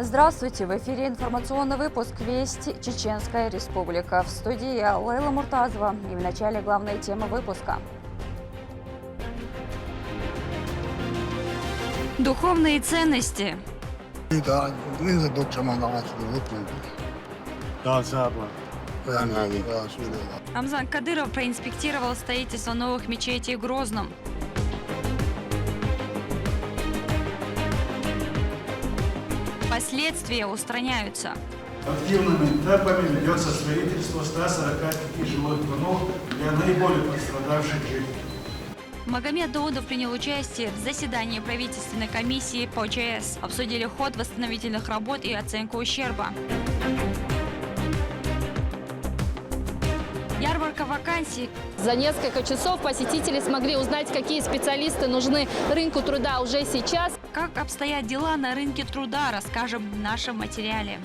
Здравствуйте! В эфире информационный выпуск «Вести. Чеченская Республика». В студии я, Лейла Муртазова. И в начале главные темы выпуска. Духовные ценности. Рамзан Кадыров проинспектировал строительство новых мечетей в Грозном. Последствия устраняются. Активными темпами ведется строительство 145 жилых домов для наиболее пострадавших жителей. Магомед Даудов принял участие в заседании правительственной комиссии по ЧС. Обсудили ход восстановительных работ и оценку ущерба. Ярмарка вакансий. За несколько часов посетители смогли узнать, какие специалисты нужны рынку труда уже сейчас. Как обстоят дела на рынке труда, расскажем в нашем материале.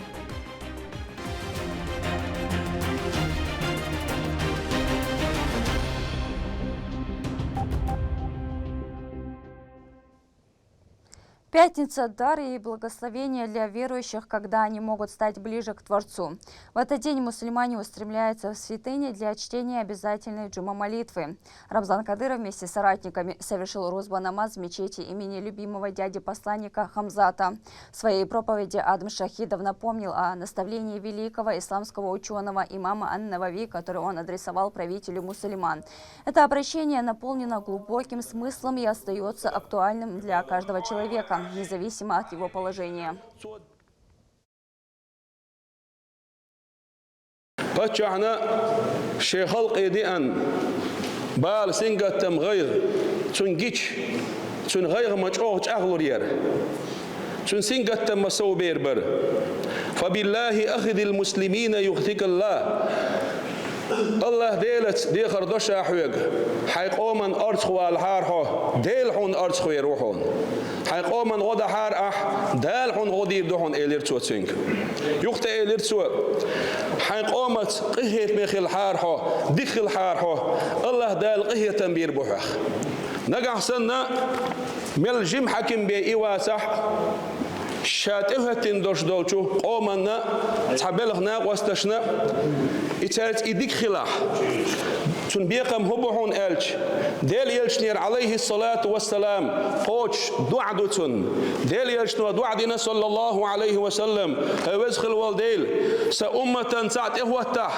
Пятница – дар и благословение для верующих, когда они могут стать ближе к Творцу. В этот день мусульмане устремляются в святыни для чтения обязательной джума-молитвы. Рамзан Кадыров вместе с соратниками совершил рузба-намаз в мечети имени любимого дяди-посланника Хамзата. В своей проповеди Адам Шахидов напомнил о наставлении великого исламского ученого имама Ан-Навави, который он адресовал правителю мусульман. Это обращение наполнено глубоким смыслом и остается актуальным для каждого человека, независимо от его положения. قطعنا شيء خلق يديان بال سنجة تمغير تنجيش تنغير مجوج أغلورير تنسنجة تمسو بيربر فبالله أخذ المسلمين يغتك الله الله ديلت دي خردوش أحوج حيقومن أرتخوا الحارحو ديلحون أرتخوا يروحون حيقومن غدا حار أح دالحون غدي يدوحون إليرتسو تسنك يخت إليرتسو حيقومت قهيت مخل حارحو دخل حارحو الله دال قهية تنبير بوحخ نقع سنة ملجم حكم بإيوا صح شاتئها تندوش دوشو قومنا تحبلغنا واستشنا إتالت إديك خلاح تنبيقم هبوحون ألش ديل يلشنير عليه الصلاة والسلام قوش دعدتن ديل يلشنو دعدنا صلى الله عليه وسلم هوزخ الوالديل سأمة سعت إهوتح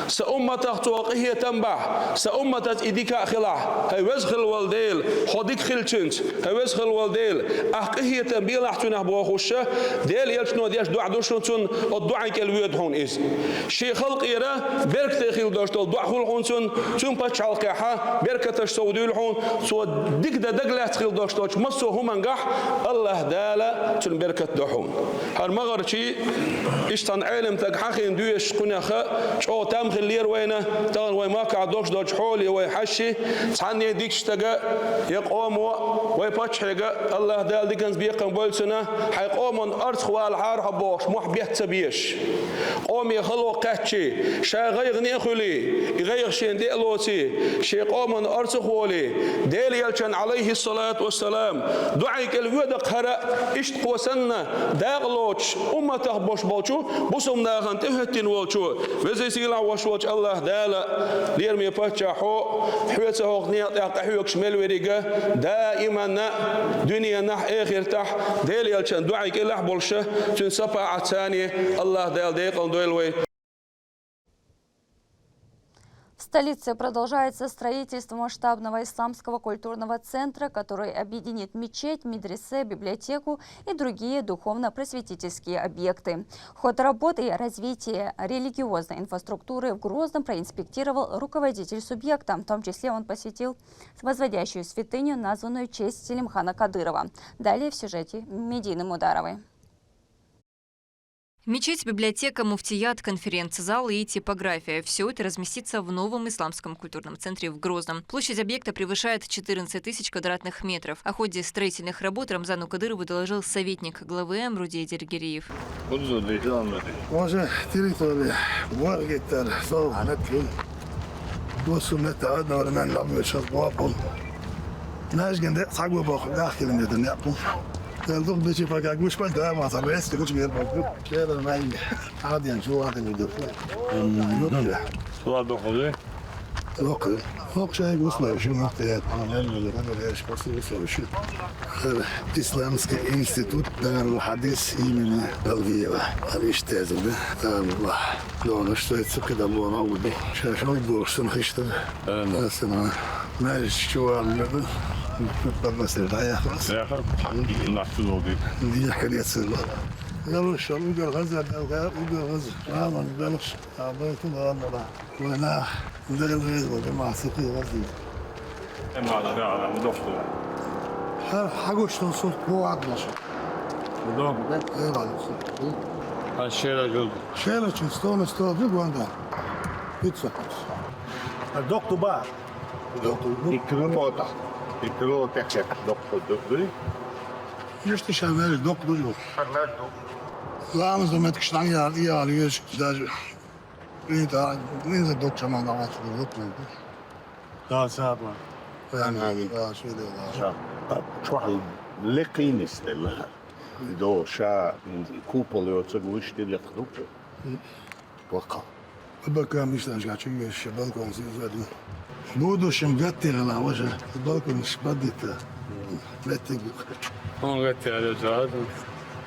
سأمة توقيه تنبح سأمة إديك خلاح هوزخ الوالديل خديك خلشنت هوزخ الوالديل أحقيه تنبيل أحتنا بوخوشة ديل يلشنو ديش دعدوشنتن الدعيك الويدهون إز شي خلق إيرا برك تخيل دوشتل دعخول حنتن تون بتشعل كحة بركة سوديل حون سو ديك دقلة تخيل دوشتوش مصو هم انجح الله دالا تون بركة دحون هالمغر شيء إشتن علم تجحخين دويش قناخة شو تام خلير وينه تان ويماك عدوش دوش حولي ويحشي تعني ديكش تجا يقوم ويبتشحجا الله دال ديكنز بيقم بولسنا حيقومن أرض خوال حار حبوش محبيت تبيش قوم يخلو قتشي شا غير نيخلي غير شين ديلوتي شي قومن أرض خوالي ديل يلشن عليه الصلاة والسلام دعيك الودق هرا إشت قوسنا داغلوش أمته بوش بولشو بوسم داغن تهتين والشو وزي سيلا وشوش الله دالا ليرمي بتشحو حوته غنيات يقحوك شمال وريقه دائما دنيا نح آخر تح ديل يلشن دعيك إله بولشه تنسبع عتاني الله دال ديقن دويلوي. В столице продолжается строительство масштабного исламского культурного центра, который объединит мечеть, медресе, библиотеку и другие духовно-просветительские объекты. Ход работы и развитие религиозной инфраструктуры в Грозном проинспектировал руководитель субъекта. В том числе он посетил возводящую святыню, названную в честь Селимхана Кадырова. Далее в сюжете Медины Мударовой. Мечеть, библиотека, муфтият, конференц-зал и типография – все это разместится в новом исламском культурном центре в Грозном. Площадь объекта превышает 14 тысяч квадратных метров. О ходе строительных работ Рамзану Кадырову доложил советник главы М. Рудей Дергериев. Najgende sagwa bok dakhil ne de yaptım. Geldim de çipa gagmış ben de ama tabii eski kuş bir bok. Şöyle nayı. Hadi yani şu hadi bir de. Sular dokunuyor. Yok. Yok şey gusla şu noktaya tamamen böyle ben de şpası soruş. İslamski İnstitut Darul Hadis İmini Belgiye. Abi işte yazıldı. Allah. Doğru işte sıkıda bu oldu. Şaşal borçsun işte. Aslında ne şu an mesela ya. Yakar nasıl oldu? دي حكاية الله قالوا الشام يقول غزة يقول غزة ما نقدرش أعطيت الله وأنا ندير الغزة جماعة سقي غزة Doktor. حاجوش توصل هو عدناش Doktor. إيه بعد Ha şeyler gördüm. شيلة ستون في بواندا يتفقد Doktor ba. İkro tek doktor doktor. ليش تشامل دكتور جو لا أنا زمان كشتاني يا ليش داج إيه دا نيزة دكتور ما نعرف دكتور Da sabah. يعني هذه شو ده Çok lekin isterler. Do şa kupol yok çaguştu lekduk. وقع البلكون مش نرجع شيء البلكون زي بودو شمقتي على وجه البلكون مش بديت بيتك Onu getirdi zaten.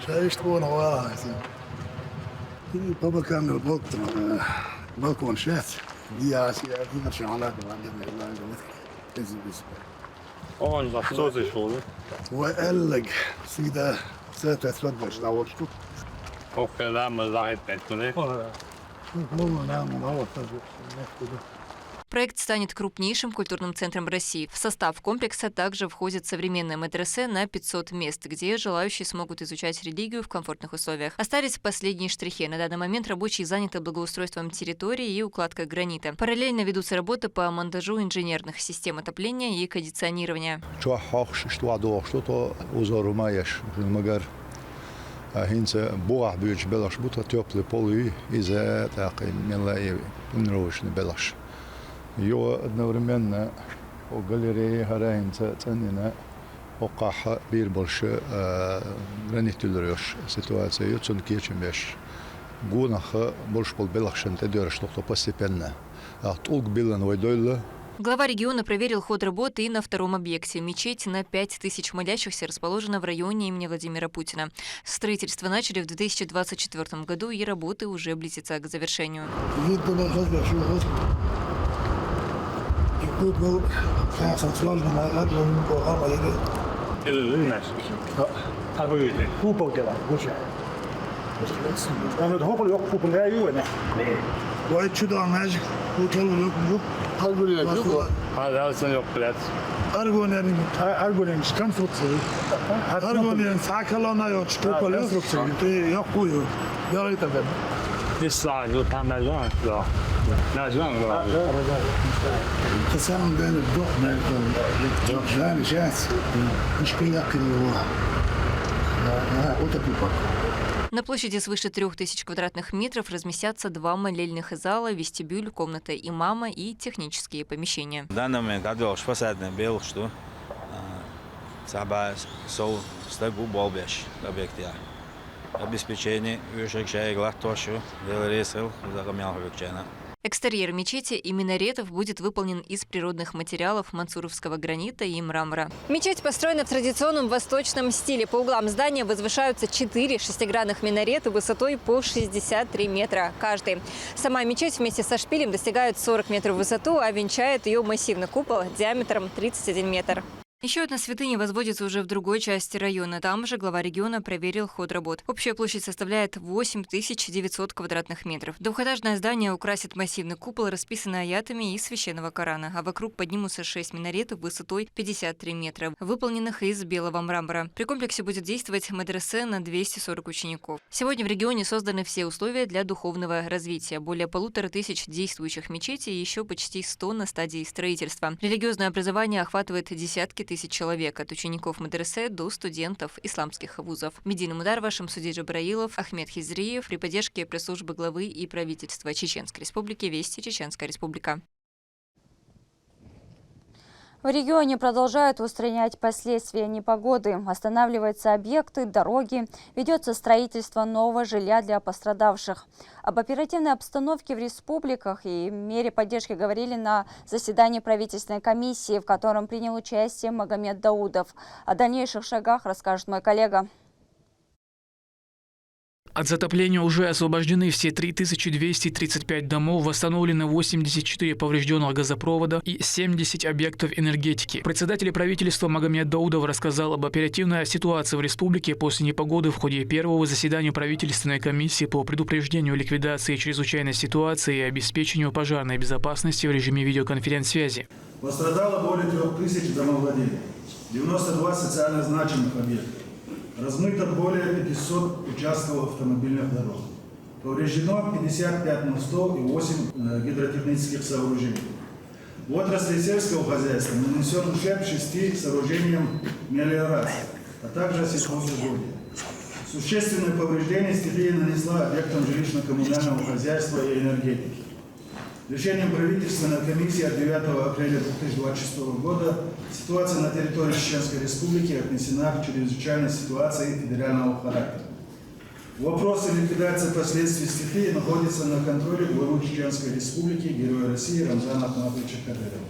شايف تكون ورا بابا كان البلكون شات دي اسيا دي شغلات ما عندنا On da söz oldu. وقال لك سيدا ستتفضل دورته O kadar mı zahmet etmeli? والله نعم هو Проект станет крупнейшим культурным центром России. В состав комплекса также входит современное медресе на 500 мест, где желающие смогут изучать религию в комфортных условиях. Остались последние штрихи. На данный момент рабочие заняты благоустройством территории и укладкой гранита. Параллельно ведутся работы по монтажу инженерных систем отопления и кондиционирования. Hinse boah büyük belaş bu da toplu polu ize takım milli unroşni belaş. Yo одновременно o galeriye harayınca tanına o qaha bir bolşu granitülürüyor ситуация çünkü geçmiş. Гунаха больше пол белашен те дёрш что постепенно. А толк билан войдойло. Глава региона проверил ход работы и на втором объекте. Мечеть на 5000 молящихся расположена в районе имени Владимира Путина. Строительство начали в 2024 году, и работы уже близятся к завершению. Hala sen yok biraz. Argonin konstrukciji. Argonin sakalona je odštupal konstrukciji. Ti jokuju. Vjerujte me. Bir saniye tamam lan. Ne zaman var? Sam beni dok yani şans. Hiç kıyakını var. Утопи. На площади свыше 3000 квадратных метров разместятся 2 молельных зала, вестибюль, комната имама и технические помещения. В данный момент отвел фасадный бел, что саба сол стагу болбеш объекта. Обеспечение выжигшая глаз тошу, велоресел, загомял векчена. Экстерьер мечети и минаретов будет выполнен из природных материалов мансуровского гранита и мрамора. Мечеть построена в традиционном восточном стиле. По углам здания возвышаются 4 шестигранных минарета высотой по 63 метра каждый. Сама мечеть вместе со шпилем достигает 40 метров в высоту, а венчает ее массивный купол диаметром 31 метр. Еще одна святыня возводится уже в другой части района. Там же глава региона проверил ход работ. Общая площадь составляет 8900 квадратных метров. Двухэтажное здание украсит массивный купол, расписанный аятами из священного Корана, а вокруг поднимутся 6 минаретов высотой 53 метра, выполненных из белого мрамора. При комплексе будет действовать медресе на 240 учеников. Сегодня в регионе созданы все условия для духовного развития. Более 1500 действующих мечетей и еще почти 100 на стадии строительства. Религиозное образование охватывает десятки тысяч человек, от учеников медресе до студентов исламских вузов. Медина Мударова, Шамсудин Джабраилов, Ахмед Хизриев при поддержке пресс-службы главы и правительства Чеченской Республики «Вести Чеченская Республика». В регионе продолжают устранять последствия непогоды. Останавливаются объекты, дороги, ведется строительство нового жилья для пострадавших. Об оперативной обстановке в республиках и мере поддержки говорили на заседании правительственной комиссии, в котором принял участие Магомед Даудов. О дальнейших шагах расскажет мой коллега. От затопления уже освобождены все 3235 домов, восстановлены 84 поврежденных газопровода и 70 объектов энергетики. Председатель правительства Магомед Даудов рассказал об оперативной ситуации в республике после непогоды в ходе первого заседания правительственной комиссии по предупреждению ликвидации чрезвычайной ситуации и обеспечению пожарной безопасности в режиме видеоконференц-связи. Пострадало более 3000 домовладений, 92 социально значимых объектов. Размыто более 500 участков автомобильных дорог. Повреждено 55 мостов и 8 гидротехнических сооружений. В отрасли сельского хозяйства нанесен ущерб 6 сооружениям мелиорации, а также сельхозугодия. Существенные повреждения стихия нанесла объектам жилищно-коммунального хозяйства и энергетики. Решением правительственной комиссии от 9 апреля 2026 года ситуация на территории Чеченской Республики отнесена к чрезвычайной ситуации федерального характера. Вопросы ликвидации последствий стихии находятся на контроле главы Чеченской Республики, Героя России Рамзана Ахматовича Кадырова.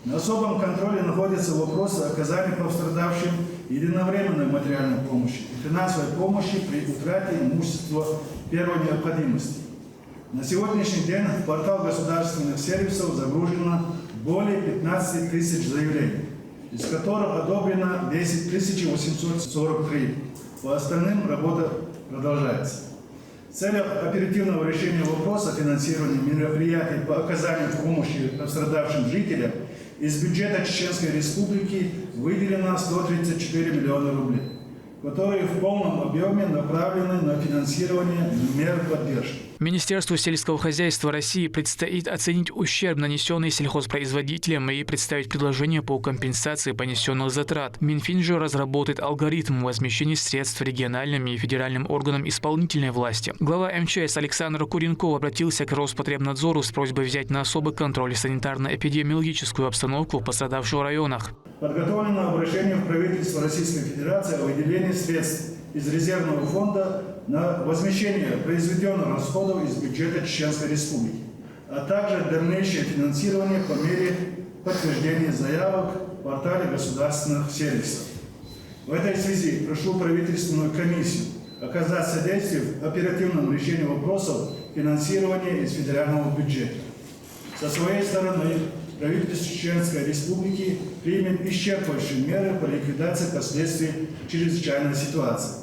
На особом контроле находятся вопросы оказания пострадавшим единовременной материальной помощи и финансовой помощи при утрате имущества первой необходимости. На сегодняшний день в портал государственных сервисов загружено более 15 тысяч заявлений, из которых одобрено 10 843. По остальным работа продолжается. В целях оперативного решения вопроса финансирования мероприятий по оказанию помощи пострадавшим жителям из бюджета Чеченской Республики выделено 134 миллиона рублей, которые в полном объеме направлены на финансирование мер поддержки. Министерству сельского хозяйства России предстоит оценить ущерб, нанесенный сельхозпроизводителям, и представить предложение по компенсации понесенных затрат. Минфин же разработает алгоритм возмещения средств региональным и федеральным органам исполнительной власти. Глава МЧС Александр Куренков обратился к Роспотребнадзору с просьбой взять на особый контроль санитарно-эпидемиологическую обстановку в пострадавших районах. Подготовлено обращение в правительство Российской Федерации о выделении средств из резервного фонда на возмещение произведенных расходов из бюджета Чеченской Республики, а также дальнейшее финансирование по мере подтверждения заявок в портале государственных сервисов. В этой связи прошу правительственную комиссию оказать содействие в оперативном решении вопросов финансирования из федерального бюджета. Со своей стороны, правительство Чеченской Республики примет исчерпывающие меры по ликвидации последствий чрезвычайной ситуации.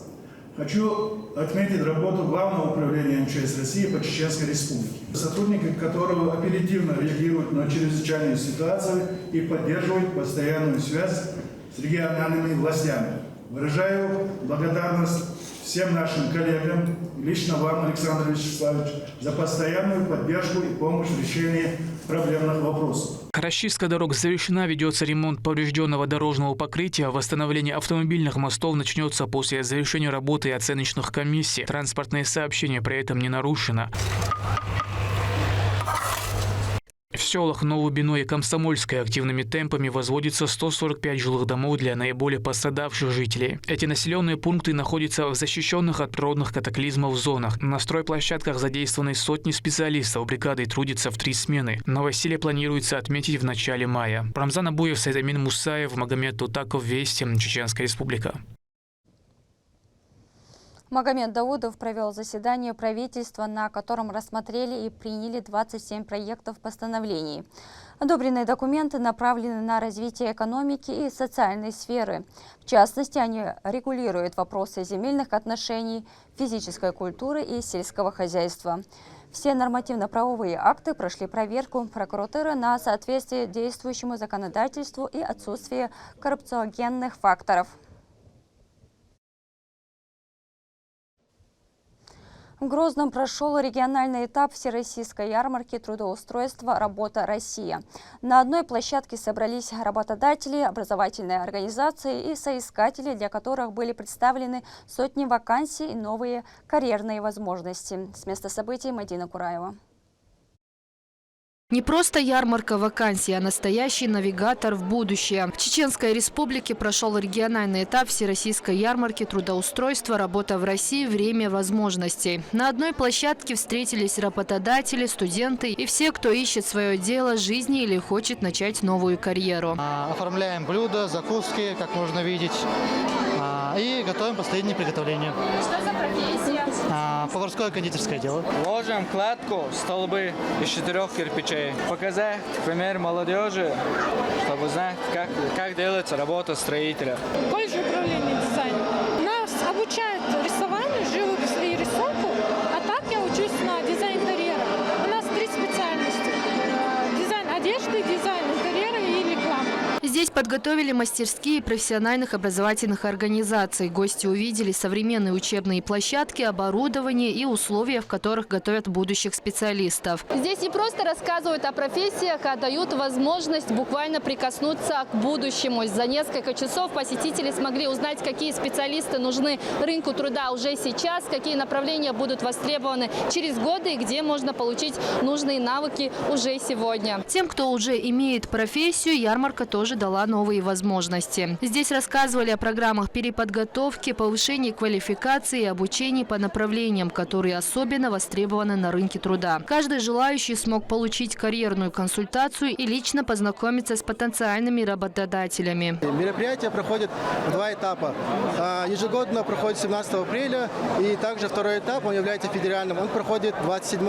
Хочу отметить работу Главного управления МЧС России по Чеченской Республике, сотрудники которого оперативно реагируют на чрезвычайную ситуацию и поддерживают постоянную связь с региональными властями. Выражаю благодарность всем нашим коллегам, лично вам, Александр Вячеславович, за постоянную поддержку и помощь в решении проблемных вопросов. Расчистка дорог завершена, ведется ремонт поврежденного дорожного покрытия, восстановление автомобильных мостов начнется после завершения работы оценочных комиссий. Транспортное сообщение при этом не нарушено. В селах Новобино и Комсомольское активными темпами возводится 145 жилых домов для наиболее пострадавших жителей. Эти населенные пункты находятся в защищенных от природных катаклизмов зонах. На стройплощадках задействованы сотни специалистов, бригадой трудится в 3 смены. Новоселье планируется отметить в начале мая. Рамзан Абуев, Сайдамин Мусаев, Магомед Тутаков, Вести, Чеченская Республика. Магомед Даудов провел заседание правительства, на котором рассмотрели и приняли 27 проектов постановлений. Одобренные документы направлены на развитие экономики и социальной сферы. В частности, они регулируют вопросы земельных отношений, физической культуры и сельского хозяйства. Все нормативно-правовые акты прошли проверку прокуратуры на соответствие действующему законодательству и отсутствие коррупциогенных факторов. В Грозном прошел региональный этап всероссийской ярмарки трудоустройства «Работа Россия». На одной площадке собрались работодатели, образовательные организации и соискатели, для которых были представлены сотни вакансий и новые карьерные возможности. С места событий Мадина Кураева. Не просто ярмарка вакансий, а настоящий навигатор в будущее. В Чеченской Республике прошел региональный этап Всероссийской ярмарки трудоустройства «Работа в России. Время возможностей». На одной площадке встретились работодатели, студенты и все, кто ищет свое дело жизни или хочет начать новую карьеру. Оформляем блюда, закуски, как можно видеть, и готовим последние приготовления. Что за профессия? Поварское кондитерское дело. Ложим кладку, столбы из 4 кирпичей. Показать пример молодежи, чтобы знать, как делается работа строителя. Колледж управления дизайном. Нас обучают рисованию, живописи и рисунку, а так я учусь на дизайн интерьера. У нас 3 специальности. Дизайн одежды, дизайн интерьера и реклама. Здесь подготовили мастерские профессиональных образовательных организаций. Гости увидели современные учебные площадки, оборудование и условия, в которых готовят будущих специалистов. Здесь не просто рассказывают о профессиях, а дают возможность буквально прикоснуться к будущему. За несколько часов посетители смогли узнать, какие специалисты нужны рынку труда уже сейчас, какие направления будут востребованы через годы и где можно получить нужные навыки уже сегодня. Тем, кто уже имеет профессию, ярмарка тоже дала новые возможности. Здесь рассказывали о программах переподготовки, повышении квалификации и обучении по направлениям, которые особенно востребованы на рынке труда. Каждый желающий смог получить карьерную консультацию и лично познакомиться с потенциальными работодателями. Мероприятие проходит в 2 этапа. Ежегодно проходит 17 апреля, и также второй этап, он является федеральным, он проходит 27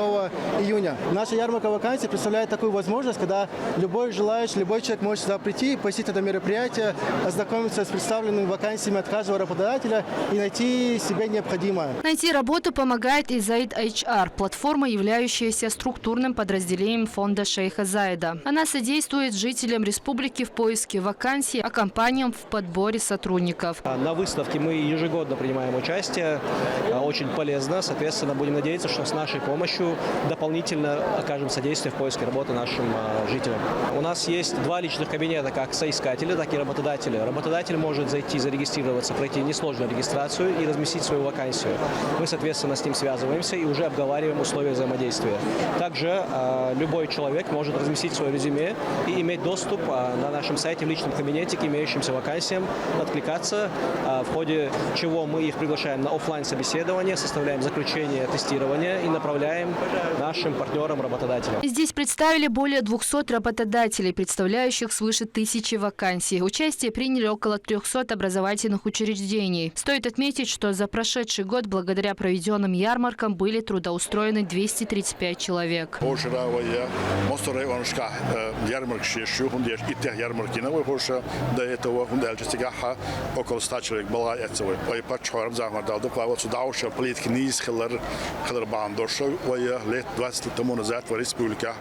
июня. Наша ярмарка вакансий представляет такую возможность, когда любой желающий, любой человек может сюда прийти, посетить это мероприятие, ознакомиться с представленными вакансиями от каждого работодателя и найти себе необходимое. Найти работу помогает и Zaid HR, платформа, являющаяся структурным подразделением фонда шейха Заида. Она содействует жителям республики в поиске вакансий, а компаниям в подборе сотрудников. На выставке мы ежегодно принимаем участие, очень полезно. Соответственно, будем надеяться, что с нашей помощью дополнительно окажем содействие в поиске работы нашим жителям. У нас есть 2 личных кабинета, как соискатели, так и работодатели. Работодатель может зайти, зарегистрироваться, пройти несложную регистрацию и разместить свою вакансию. Мы, соответственно, с ним связываемся и уже обговариваем условия взаимодействия. Также любой человек может разместить свое резюме и иметь доступ на нашем сайте в личном кабинете к имеющимся вакансиям, откликаться, в ходе чего мы их приглашаем на офлайн собеседование, составляем заключение тестирования и направляем нашим партнерам-работодателям. Здесь представили более 200 работодателей, представляющих свыше 1000 вакансий. Участие приняли около 300 образовательных учреждений. Стоит отметить, что за прошедший год благодаря проведенным ярмаркам были трудоустроены 235 человек. До этого около 100 человек была этого. И подчеркнем, что политики не лет 20 тому назад в республике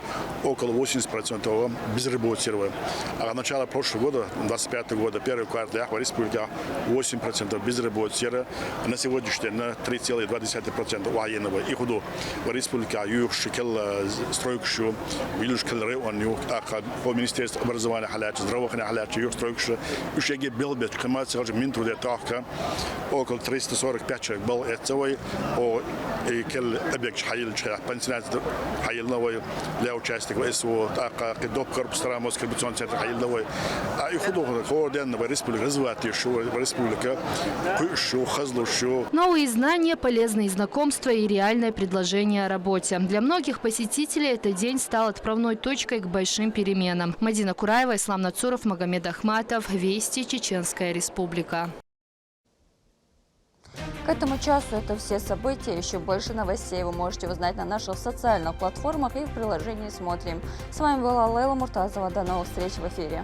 около 80% безработицы. А начало прошлого года, 25 года, первый квартал в республике 8% безработицы. На сегодняшний день на 3,2% военного. И худу в республике юг шикел стройкшу, южкел район, по министерству образования халячи, здравоохранения халячи, юг стройкшу. Уж я был без коммерции, уже мин труде тавка. Около 345 человек был этого. И кел объект хаил человек, пансионат хаил новый для участников СВО, доп корпус Москвы констрибуционный центр хаил новый. А и худу координатор в республике развивать шо в республике, шо хазлу шо. Новые знания, полезные знакомства и реальное предложение о работе. Для многих посетителей этот день стал отправной точкой к большим переменам. Мадина Кураева, Ислам Нацуров, Магомед Ахматов. Вести, Чеченская Республика. К этому часу это все события. Еще больше новостей вы можете узнать на наших социальных платформах и в приложении «Смотрим». С вами была Лейла Муртазова. До новых встреч в эфире.